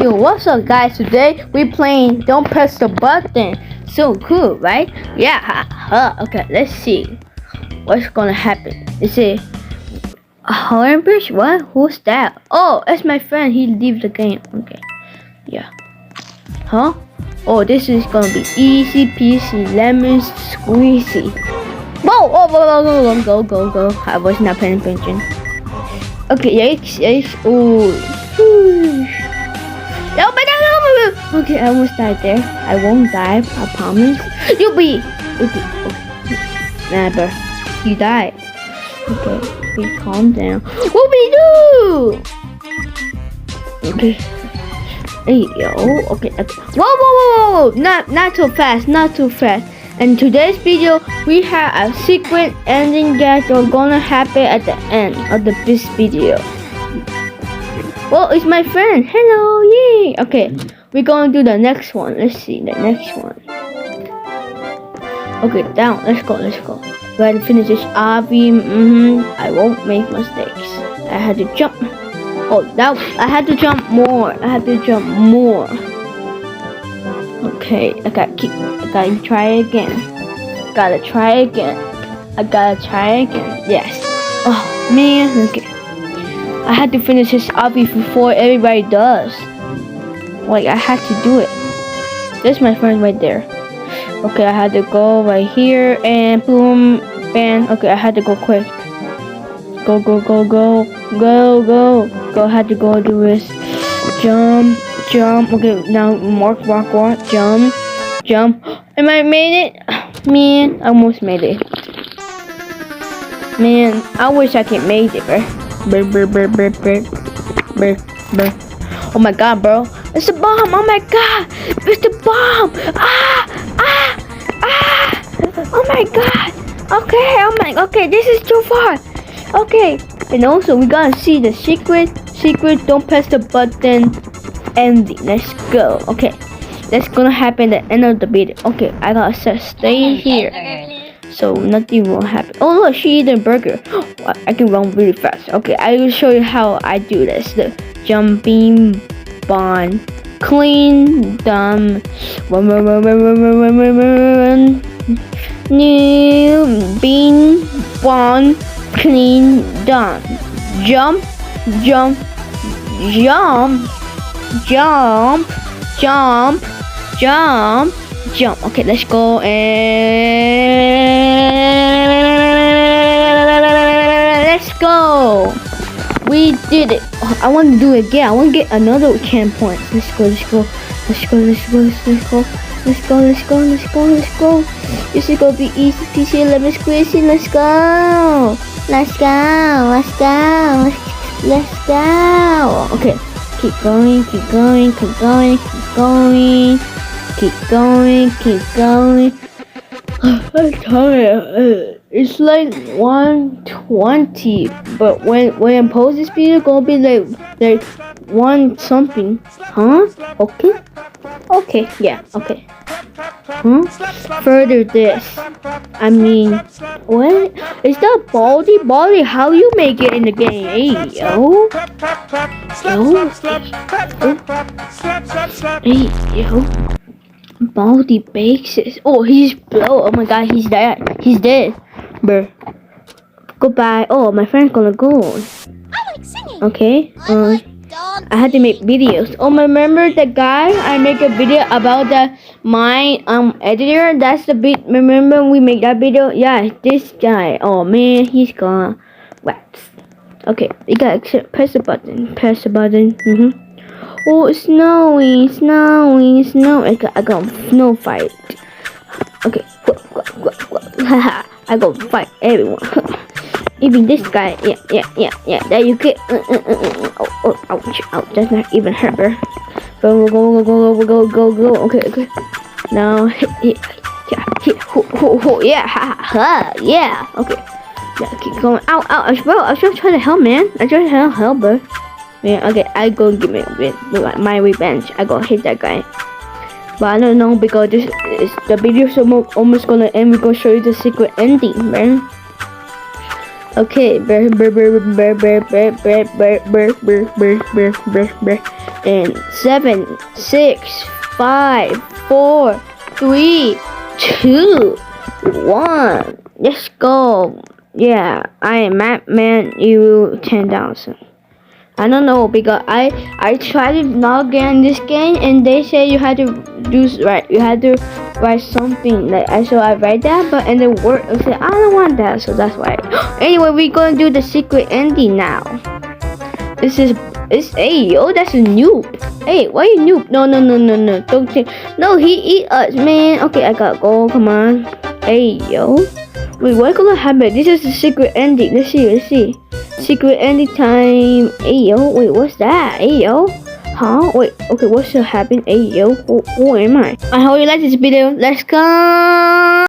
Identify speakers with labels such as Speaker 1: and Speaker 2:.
Speaker 1: Yo, what's up guys? Today we playing Don't Press the Button. So cool, right? Yeah, okay, let's see what's gonna happen. Is it Hornbush? What? Who's that? Oh, that's my friend. He leaves the game. Okay, yeah. Huh? Oh, this is gonna be easy peasy lemon squeezy. Whoa, go. I was not paying attention. Okay, yikes. Oh, no, but no. Okay, I almost died there. I won't die, I promise. You'll be. Okay. Nah, bro. You died. Okay, calm down. What we do? Okay. Hey, yo. Okay. Whoa. Not too fast. In today's video, we have a secret ending that's gonna happen at the end of this video. Well, it's my friend. Hello, yay. Okay, we're gonna do the next one. Let's see the next one. Okay, down. Let's go. We have to finish this obby. I won't make mistakes. I had to jump. Oh, that I had to jump more. Okay, I gotta try again. Yes. Oh man. Okay. I had to finish this obby before everybody does. Like, I had to do it. There's my friend right there. Okay, I had to go right here and boom, bam. Okay, I had to go quick. Go. I had to go do this. Jump. Okay, now walk. Jump. Am I made it? Man, I almost made it. Man, I wish I could make it, bro. Oh my god, bro. It's a bomb. Oh my god. It's the bomb. Oh my god. Okay, this is too far. Okay. And also we gotta see the secret don't press the button ending. Let's go. Okay. That's gonna happen at the end of the video. Okay, I gotta stay here. So nothing will happen. Oh look, she eating a burger. I can run really fast. Okay, I will show you how I do this. The jumping bond, clean, dumb, new bean bond, clean, done. Jump. Okay, let's go and let's go. We did it. I want to do it again. I want to get another 10 points. Let's go. This is gonna be easy peasy lemon squeezy. Let's go. Okay. Keep going. I'm tired. It's like 1:20, but when I post this video, gonna be like 1 something. Huh? Okay. Yeah. Okay. Huh? Further this. I mean, what? Is that Baldi? How you make it in the game? Hey, yo. Baldi bakes it. Oh, he's blow. Oh my god, he's dead. Bruh. Goodbye. Oh, my friend's gonna go. Okay. I had to make videos. Oh, remember the guy? I make a video about my editor. That's the bit. Remember we made that video? Yeah, this guy. Oh man, he's gone. Wax. Okay, you gotta press the button. Oh, it's snowing. I got snow fight. Okay. Haha. I go fight everyone. Even this guy. Yeah. There you get. Oh, ouch. That's not even hurt, bro. Go. Okay. Now hit. Yeah. Okay. Yeah, keep going. Ow. I was just trying to help, man. Bro. Yeah, okay, I go give my revenge. I go hit that guy. But I don't know because this is the video's almost gonna end. We're gonna show you the secret ending, man. Okay, And 7, 6, 5, 4, 3, 2, 1. Let's go. Yeah, I am Madman Euro 10,000. I don't know because I tried to log in this game and they say you had to write something like so I write that but and the word I said I don't want that, so that's why. Anyway, we're gonna do the secret ending now. Hey yo, that's a noob. Hey, why you noob? No, don't think. No, he eat us, man. Okay, I gotta go. Come on. Hey yo. Wait, what's gonna happen? This is the secret ending. Let's see. Secret ending time. Hey yo, wait, what's that? Hey yo. Huh? Wait, okay, what's gonna happen? Hey yo, who am I? I hope you like this video. Let's go.